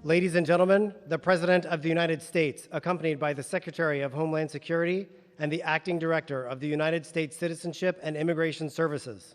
Ladies and gentlemen, the President of the United States, accompanied by the Secretary of Homeland Security and the Acting Director of the United States Citizenship and Immigration Services.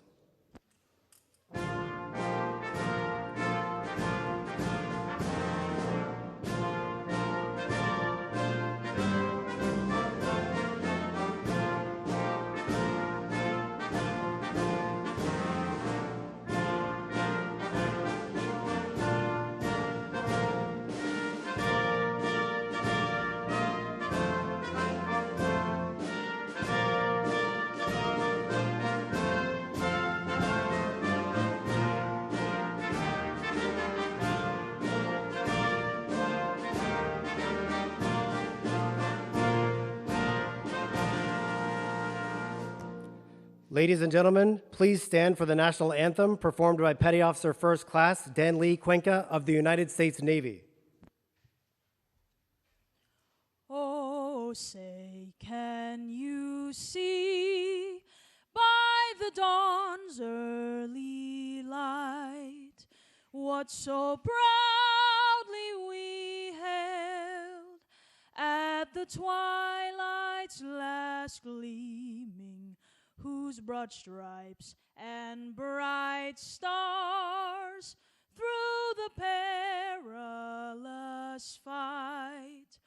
Ladies and gentlemen, please stand for the national anthem performed by Petty Officer First Class Dan Lee Cuenca of the United States Navy. Oh, say, can you see by the dawn's early light what so proudly we hailed at the twilight's last gleaming, whose broad stripes and bright stars through the perilous fight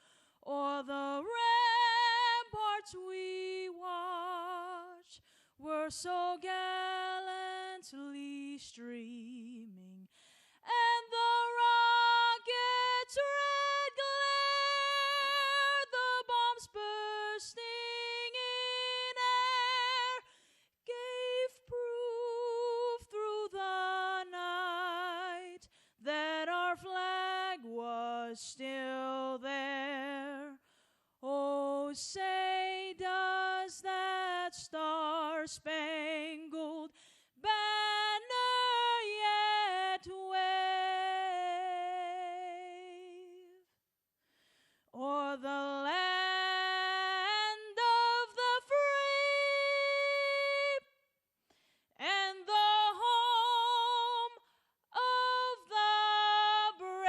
o'er the ramparts we watched were so gallantly streaming, and the rocket's red glare, the bombs bursting in air, gave proof through the night that our flag was still there. Oh, say, does that star-spangled banner yet wave o'er the land of the free and the home of the brave?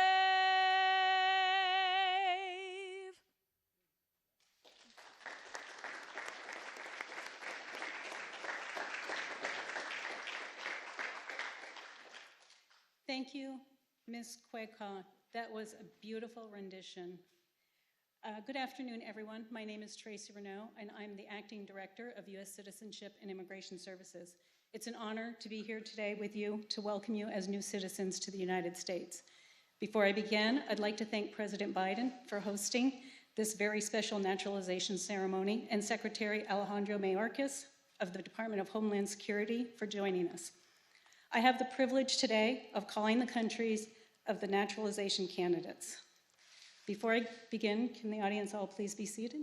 Thank you, Ms. Cuenca. That was a beautiful rendition. Good afternoon, everyone. My name is Tracy Renaud, and I'm the Acting Director of U.S. Citizenship and Immigration Services. It's an honor to be here today with you to welcome you as new citizens to the United States. Before I begin, I'd like to thank President Biden for hosting this very special naturalization ceremony, and Secretary Alejandro Mayorkas of the Department of Homeland Security for joining us. I have the privilege today of calling the countries of the naturalization candidates. Before I begin, can the audience all please be seated?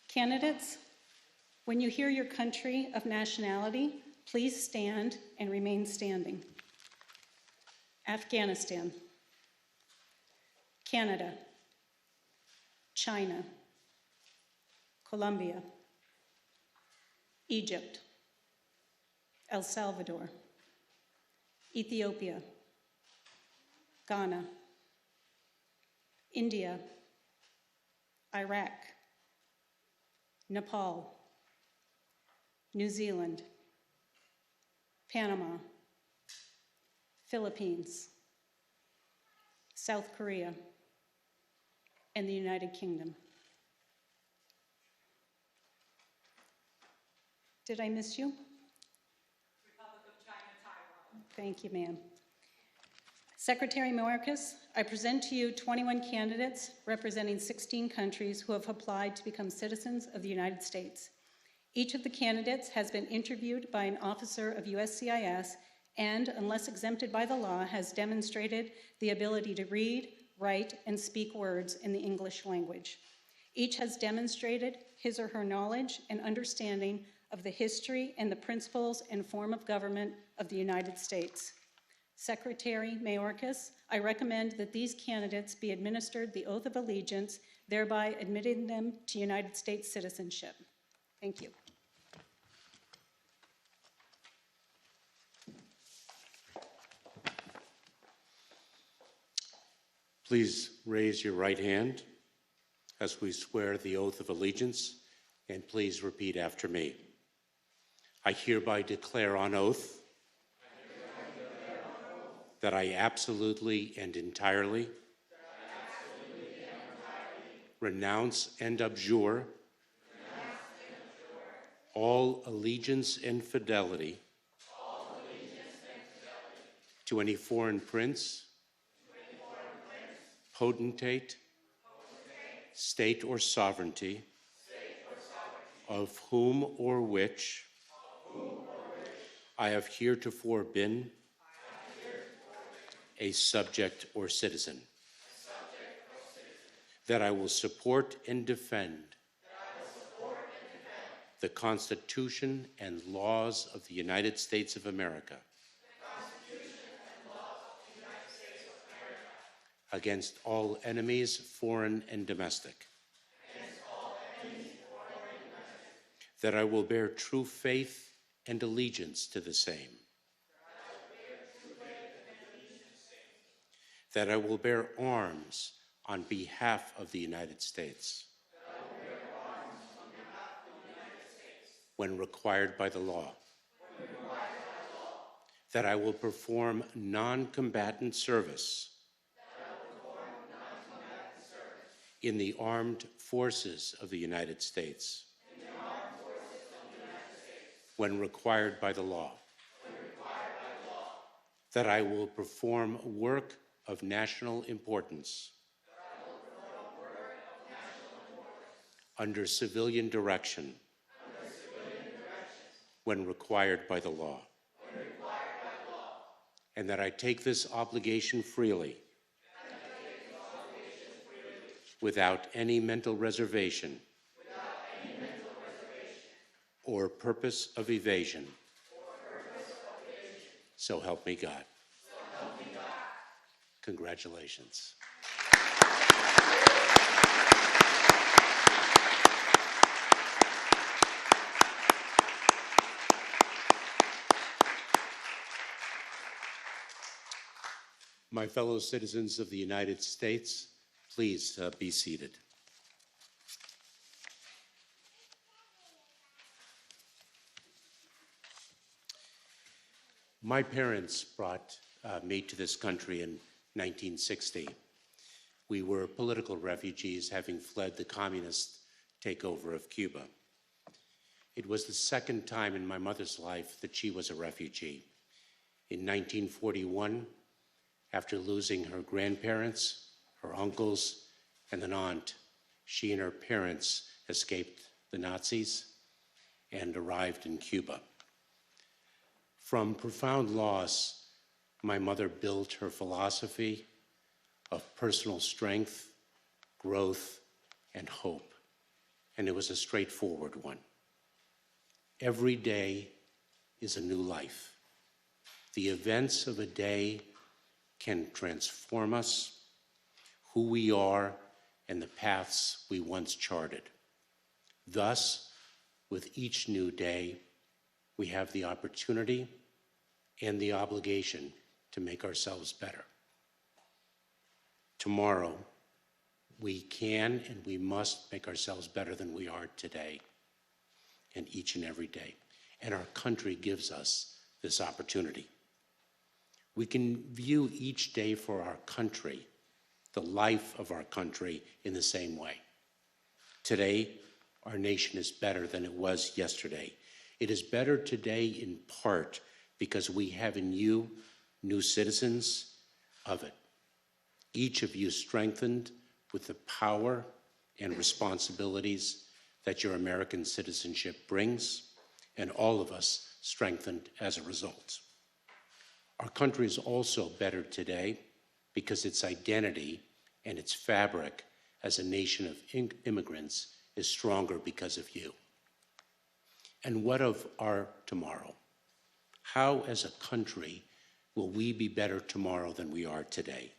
Candidates, when you hear your country of nationality, please stand and remain standing. Afghanistan, Canada, China, Colombia, Egypt, El Salvador, Ethiopia, Ghana, India, Iraq, Nepal, New Zealand, Panama, Philippines, South Korea, and the United Kingdom. Did I miss you? Republic of China, Taiwan. Thank you, ma'am. Secretary Mayorkas, I present to you 21 candidates representing 16 countries who have applied to become citizens of the United States. Each of the candidates has been interviewed by an officer of USCIS and, unless exempted by the law, has demonstrated the ability to read, write, and speak words in the English language. Each has demonstrated his or her knowledge and understanding of the history and the principles and form of government of the United States. Secretary Mayorkas, I recommend that these candidates be administered the oath of allegiance, thereby admitting them to United States citizenship. Thank you. Please raise your right hand as we swear the oath of allegiance, and please repeat after me. I hereby declare on oath that I absolutely and entirely renounce and abjure all allegiance and fidelity to any foreign prince, potentate, state or sovereignty, of whom or which I have heretofore been a subject or citizen, that I will support and defend the Constitution and laws of the United States of America against all enemies, foreign and domestic, that I will bear true faith and allegiance to the same, that I will bear arms on behalf of the United States when required by the law, that I will perform non-combatant service in the armed forces of the United States when required by the law, that I will perform work of national importance under civilian direction when required by the law, and that I take this obligation freely without any mental reservation or purpose of evasion. So help me God. Congratulations. My fellow citizens of the United States, please be seated. My parents brought me to this country in 1960. We were political refugees having fled the communist takeover of Cuba. It was the second time in my mother's life that she was a refugee. In 1941, after losing her grandparents, her uncles, and an aunt, she and her parents escaped the Nazis and arrived in Cuba. From profound loss, my mother built her philosophy of personal strength, growth, and hope, and it was a straightforward one. Every day is a new life. The events of a day can transform us, who we are, and the paths we once charted. Thus, with each new day, we have the opportunity and the obligation to make ourselves better. Tomorrow, we can and we must make ourselves better than we are today, and each and every day. And our country gives us this opportunity. We can view each day for our country, the life of our country, in the same way. Today, our nation is better than it was yesterday. It is better today in part because we have in you new citizens of it. Each of you strengthened with the power and responsibilities that your American citizenship brings, and all of us strengthened as a result. Our country is also better today because its identity and its fabric as a nation of immigrants is stronger because of you. And what of our tomorrow? How, as a country, will we be better tomorrow than we are today?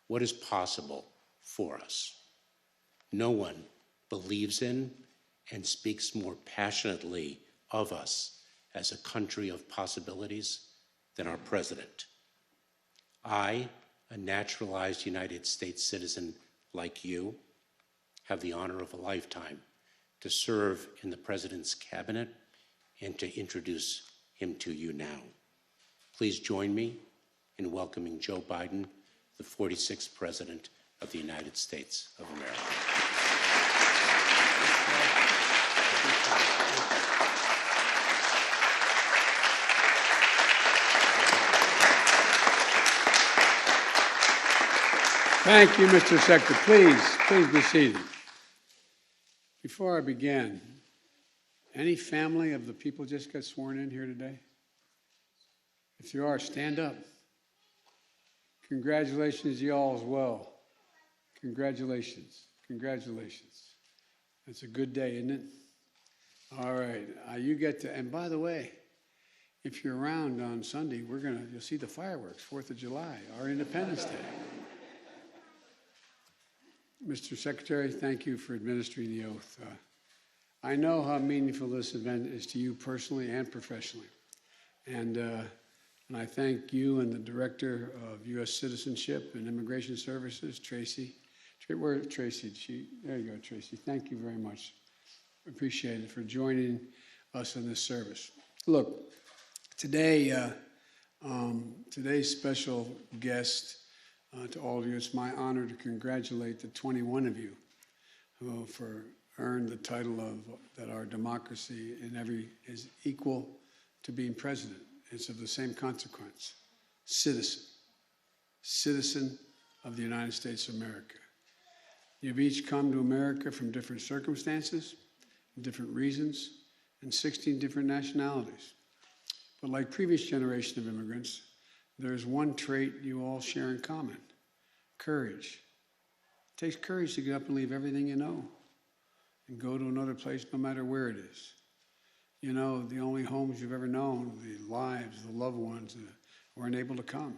What is possible for us? No one believes in and speaks more passionately of us as a country of possibilities than our president. I, a naturalized United States citizen like you, have the honor of a lifetime to serve in the President's cabinet and to introduce him to you now. Please join me in welcoming Joe Biden, the 46th President of the United States of America. Thank you, Mr. Secretary. Please be seated. Before I begin, any family of the people just got sworn in here today? If you are, stand up. Congratulations to you all as well. Congratulations. Congratulations. It's a good day, isn't it? All right. You get to, and by the way, if you're around on Sunday, you'll see the fireworks, 4th of July, our Independence Day. Mr. Secretary, thank you for administering the oath. I know how meaningful this event is to you personally and professionally. And I thank you and the Director of U.S. Citizenship and Immigration Services, Tracy. Where's Tracy? There you go, Tracy. Thank you very much. Appreciate it for joining us in this service. Look, today, today's special guest to all of you, it's my honor to congratulate the 21 of you who earned the title of that our democracy is equal to being president. It's of the same consequence. Citizen of the United States of America. You've each come to America from different circumstances, different reasons, and 16 different nationalities. But like previous generation of immigrants, there's one trait you all share in common: courage. It takes courage to get up and leave everything you know and go to another place, no matter where it is. You know, the only homes you've ever known, the lives, the loved ones that weren't able to come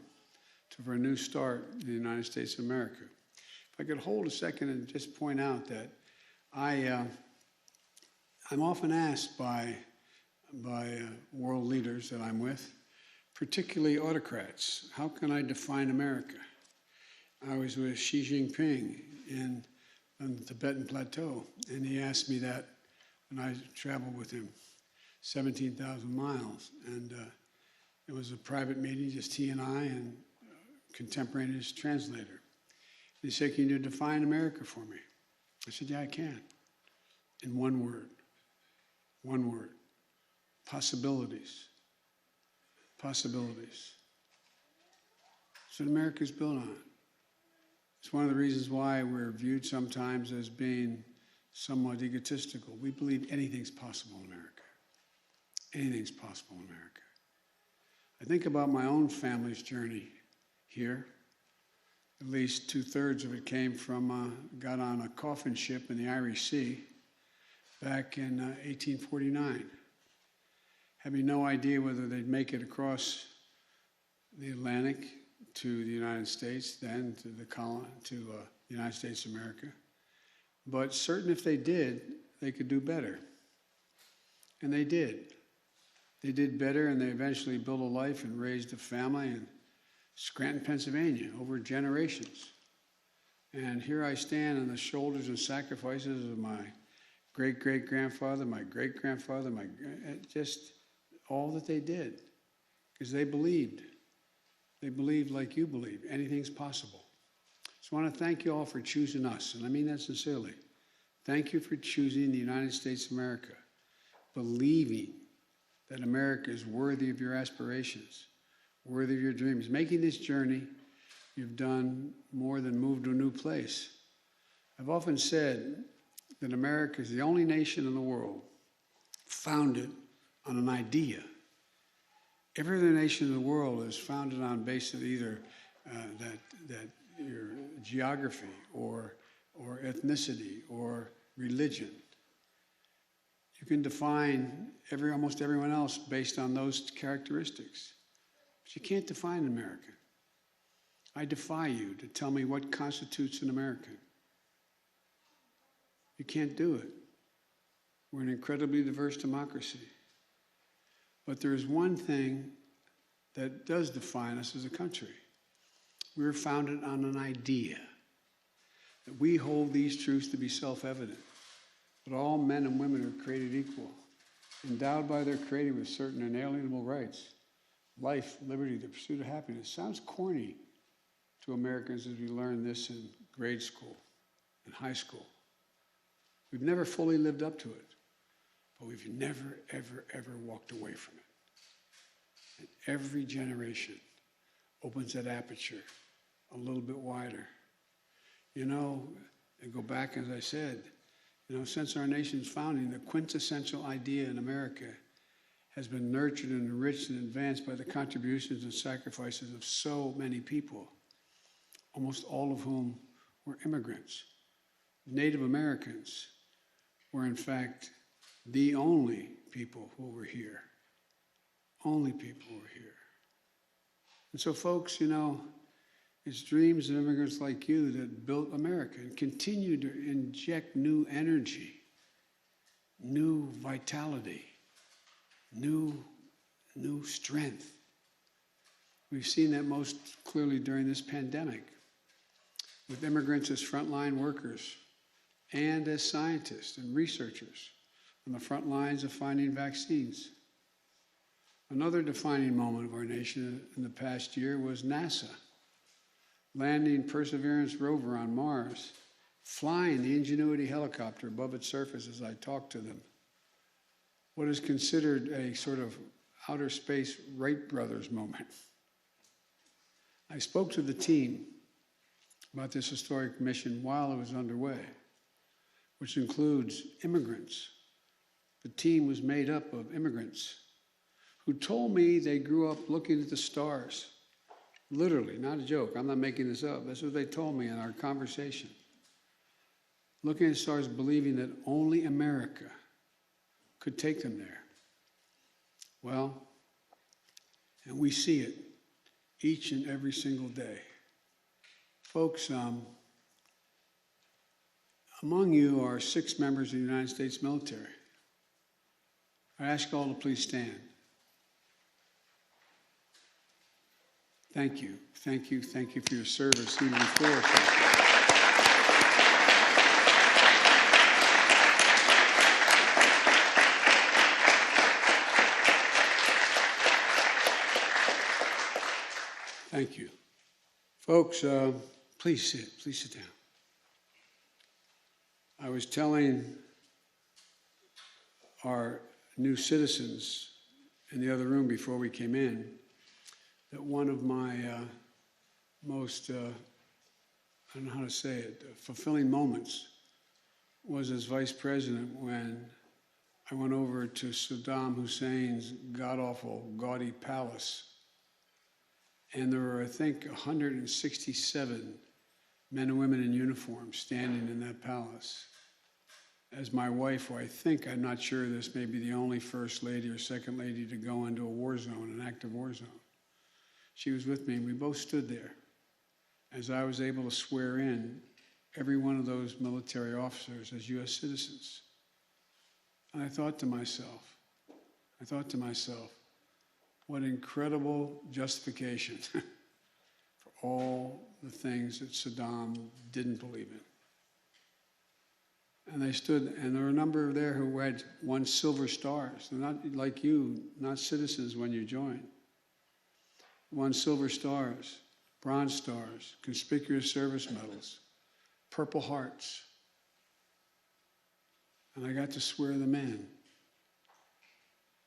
for a new start in the United States of America. If I could hold a second and just point out that I'm often asked by world leaders that I'm with, particularly autocrats, how can I define America? I was with Xi Jinping on the Tibetan Plateau, and he asked me that when I traveled with him 17,000 miles. And it was a private meeting, just he and I and a contemporaneous translator. He said, "Can you define America for me?" I said, "Yeah, I can." In one word. One word. Possibilities. Possibilities. That's what America is built on. It's one of the reasons why we're viewed sometimes as being somewhat egotistical. We believe anything's possible in America. Anything's possible in America. I think about my own family's journey here. At least 2/3 of it came from, got on a coffin ship in the Irish Sea back in 1849. Having no idea whether they'd make it across the Atlantic to the United States, then to the United States of America. But certain if they did, they could do better. And they did. They did better, and they eventually built a life and raised a family in Scranton, Pennsylvania, over generations. And here I stand on the shoulders and sacrifices of my great-great-grandfather, my great-grandfather, just all that they did, because they believed. They believed like you believe. Anything's possible. So I want to thank you all for choosing us, and I mean that sincerely. Thank you for choosing the United States of America, believing that America is worthy of your aspirations, worthy of your dreams. Making this journey, you've done more than move to a new place. I've often said that America is the only nation in the world founded on an idea. Every other nation in the world is founded on basis of either that your geography or ethnicity or religion. You can define almost everyone else based on those characteristics. But you can't define an American. I defy you to tell me what constitutes an American. You can't do it. We're an incredibly diverse democracy. But there is one thing that does define us as a country. We were founded on an idea that we hold these truths to be self-evident, that all men and women are created equal, endowed by their Creator with certain inalienable rights, life, liberty, the pursuit of happiness. Sounds corny to Americans as we learn this in grade school and high school. We've never fully lived up to it, but we've never, ever, ever walked away from it. And every generation opens that aperture a little bit wider. You know, and go back, as I said, you know, since our nation's founding, the quintessential idea in America has been nurtured and enriched and advanced by the contributions and sacrifices of so many people, almost all of whom were immigrants. Native Americans were, in fact, the only people who were here. Only people who were here. And so, folks, you know, it's dreams of immigrants like you that built America and continue to inject new energy, new vitality, new strength. We've seen that most clearly during this pandemic, with immigrants as frontline workers and as scientists and researchers on the front lines of finding vaccines. Another defining moment of our nation in the past year was NASA landing Perseverance rover on Mars, flying the Ingenuity helicopter above its surface as I talked to them. What is considered a sort of outer space Wright brothers moment. I spoke to the team about this historic mission while it was underway, which includes immigrants. The team was made up of immigrants who told me they grew up looking at the stars. Literally, not a joke. I'm not making this up. That's what they told me in our conversation. Looking at the stars, believing that only America could take them there. Well, and we see it each and every single day. Folks, among you are 6 members of the United States military. I ask you all to please stand. Thank you, thank you, thank you for your service even before us. Thank you. Folks, please sit down. I was telling our new citizens in the other room before we came in that one of my most, I don't know how to say it, fulfilling moments was as vice president when I went over to Saddam Hussein's god-awful, gaudy palace. And there were, I think, 167 men and women in uniform standing in that palace. As my wife, who I think, I'm not sure this may be the only first lady or second lady to go into a war zone, an active war zone. She was with me, and we both stood there as I was able to swear in every one of those military officers as U.S. citizens. And I thought to myself, what incredible justification for all the things that Saddam didn't believe in. And they stood, and there were a number there who had won silver stars. They're not like you, not citizens when you joined. Won silver stars, bronze stars, conspicuous service medals, Purple Hearts. And I got to swear them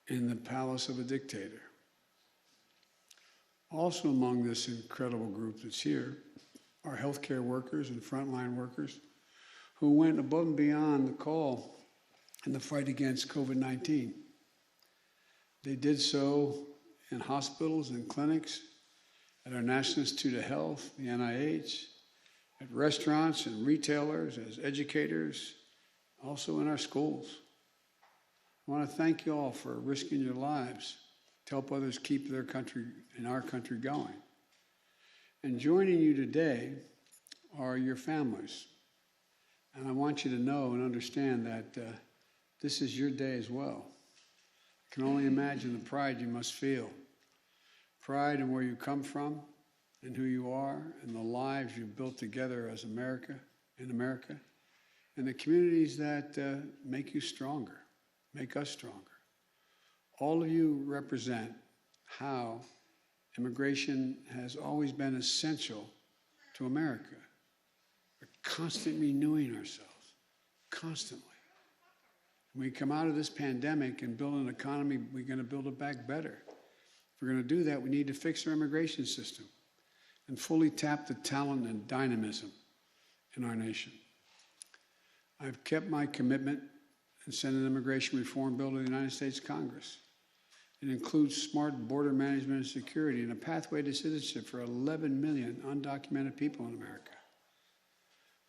in the palace of a dictator. Also among this incredible group that's here are healthcare workers and frontline workers who went above and beyond the call in the fight against COVID-19. They did so in hospitals and clinics, at our National Institute of Health, the NIH, at restaurants and retailers, as educators, also in our schools. I want to thank you all for risking your lives to help others keep their country and our country going. And joining you today are your families. And I want you to know and understand that this is your day as well. I can only imagine the pride you must feel. Pride in where you come from and who you are and the lives you've built together as America, in America, and the communities that make you stronger, make us stronger. All of you represent how immigration has always been essential to America. We're constantly renewing ourselves, constantly. When we come out of this pandemic and build an economy, we're going to build it back better. If we're going to do that, we need to fix our immigration system and fully tap the talent and dynamism in our nation. I've kept my commitment and sent an immigration reform bill to the United States Congress. It includes smart border management and security and a pathway to citizenship for 11 million undocumented people in America.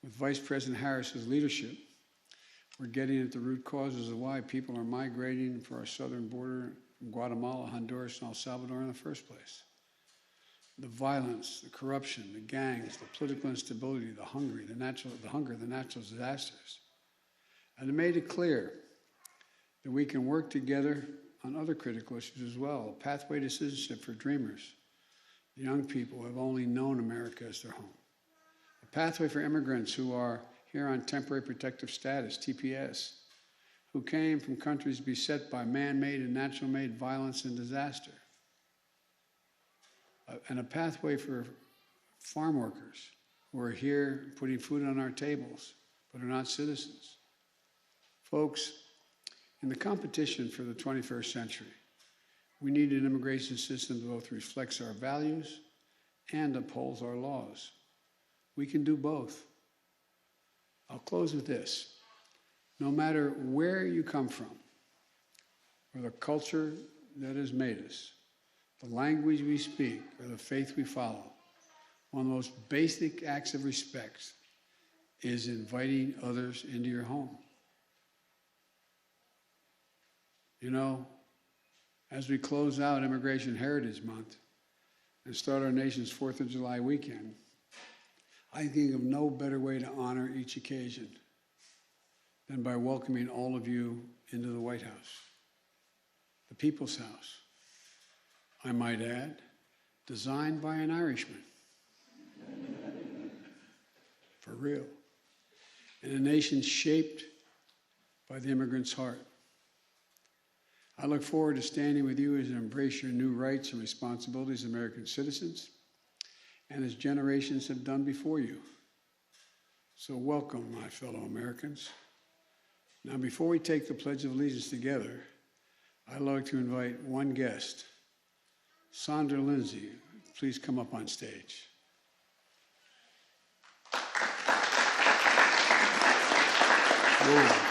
With Vice President Harris's leadership, we're getting at the root causes of why people are migrating for our southern border from Guatemala, Honduras, and El Salvador in the first place. The violence, the corruption, the gangs, the political instability, the hunger, the natural disasters. And it made it clear that we can work together on other critical issues as well. A pathway to citizenship for dreamers, the young people who have only known America as their home. A pathway for immigrants who are here on temporary protective status, TPS, who came from countries beset by man-made and natural-made violence and disaster. And a pathway for farm workers who are here putting food on our tables, but are not citizens. Folks, in the competition for the 21st century, we need an immigration system that both reflects our values and upholds our laws. We can do both. I'll close with this. No matter where you come from, or the culture that has made us, the language we speak, or the faith we follow, one of the most basic acts of respect is inviting others into your home. You know, as we close out Immigration Heritage Month and start our nation's 4th of July weekend, I think of no better way to honor each occasion than by welcoming all of you into the White House, the People's House, I might add, designed by an Irishman. For real. In a nation shaped by the immigrant's heart. I look forward to standing with you as you embrace your new rights and responsibilities as American citizens, and as generations have done before you. So welcome, my fellow Americans. Now, before we take the Pledge of Allegiance together, I'd like to invite one guest, Sandra Lindsay. Please come up on stage. Now,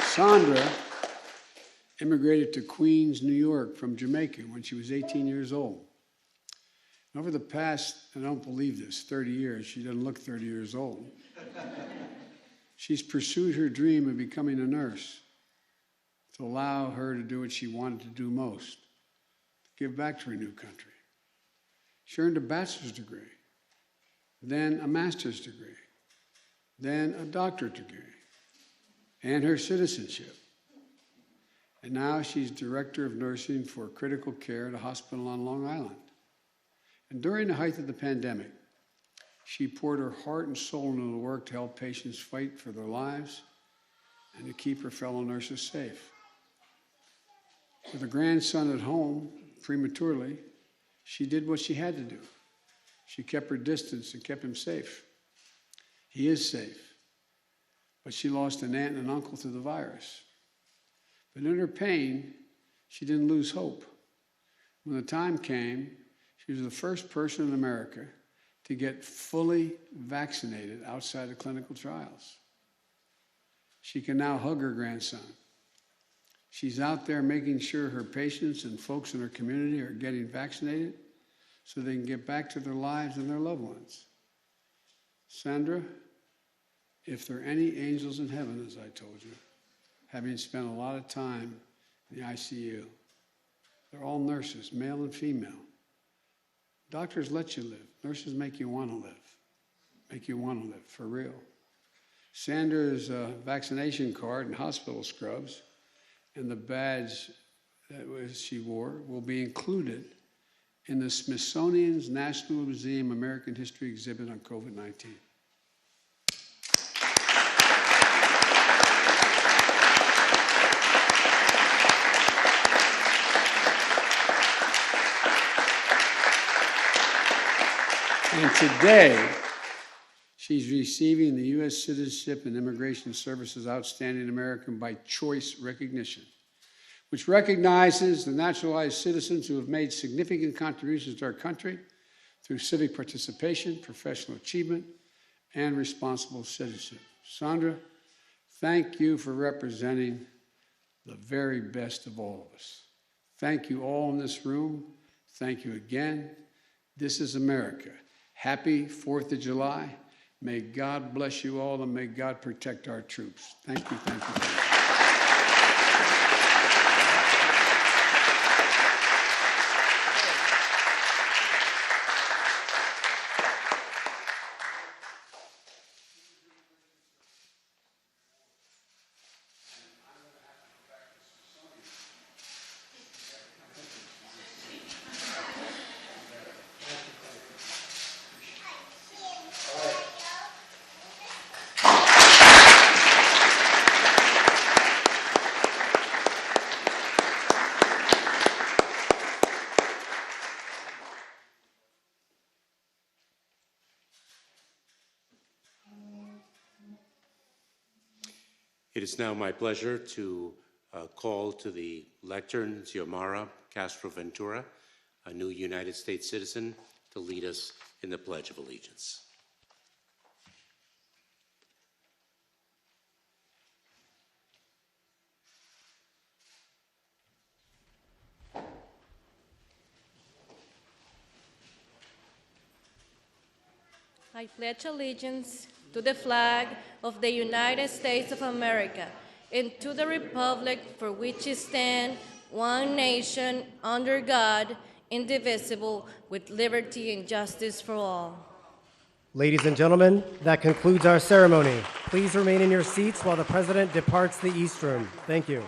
Sandra immigrated to Queens, New York from Jamaica when she was 18 years old. Over the past, I don't believe this, 30 years, she doesn't look 30 years old, she's pursued her dream of becoming a nurse to allow her to do what she wanted to do most, to give back to her new country. She earned a bachelor's degree, then a master's degree, then a doctorate degree, and her citizenship. And now she's director of nursing for critical care at a hospital on Long Island. And during the height of the pandemic, she poured her heart and soul into the work to help patients fight for their lives and to keep her fellow nurses safe. With a grandson at home prematurely, she did what she had to do. She kept her distance and kept him safe. He is safe, but she lost an aunt and an uncle to the virus. But in her pain, she didn't lose hope. When the time came, she was the first person in America to get fully vaccinated outside of clinical trials. She can now hug her grandson. She's out there making sure her patients and folks in her community are getting vaccinated so they can get back to their lives and their loved ones. Sandra, if there are any angels in heaven, as I told you, having spent a lot of time in the ICU, they're all nurses, male and female. Doctors let you live. Nurses make you want to live. Make you want to live, for real. Sandra's vaccination card and hospital scrubs and the badge she wore will be included in the Smithsonian's National Museum American History exhibit on COVID-19. And today, she's receiving the U.S. Citizenship and Immigration Services Outstanding American by Choice recognition, which recognizes the naturalized citizens who have made significant contributions to our country through civic participation, professional achievement, and responsible citizenship. Sandra, thank you for representing the very best of all of us. Thank you all in this room. Thank you again. This is America. Happy 4th of July. May God bless you all, and may God protect our troops. Thank you, thank you, thank you. It is now my pleasure to call to the lectern Xiomara Castro-Ventura, a new United States citizen, to lead us in the Pledge of Allegiance. I pledge allegiance to the flag of the United States of America and to the republic for which it stands, one nation, under God, indivisible, with liberty and justice for all. Ladies and gentlemen, that concludes our ceremony. Please remain in your seats while the President departs the East Room. Thank you.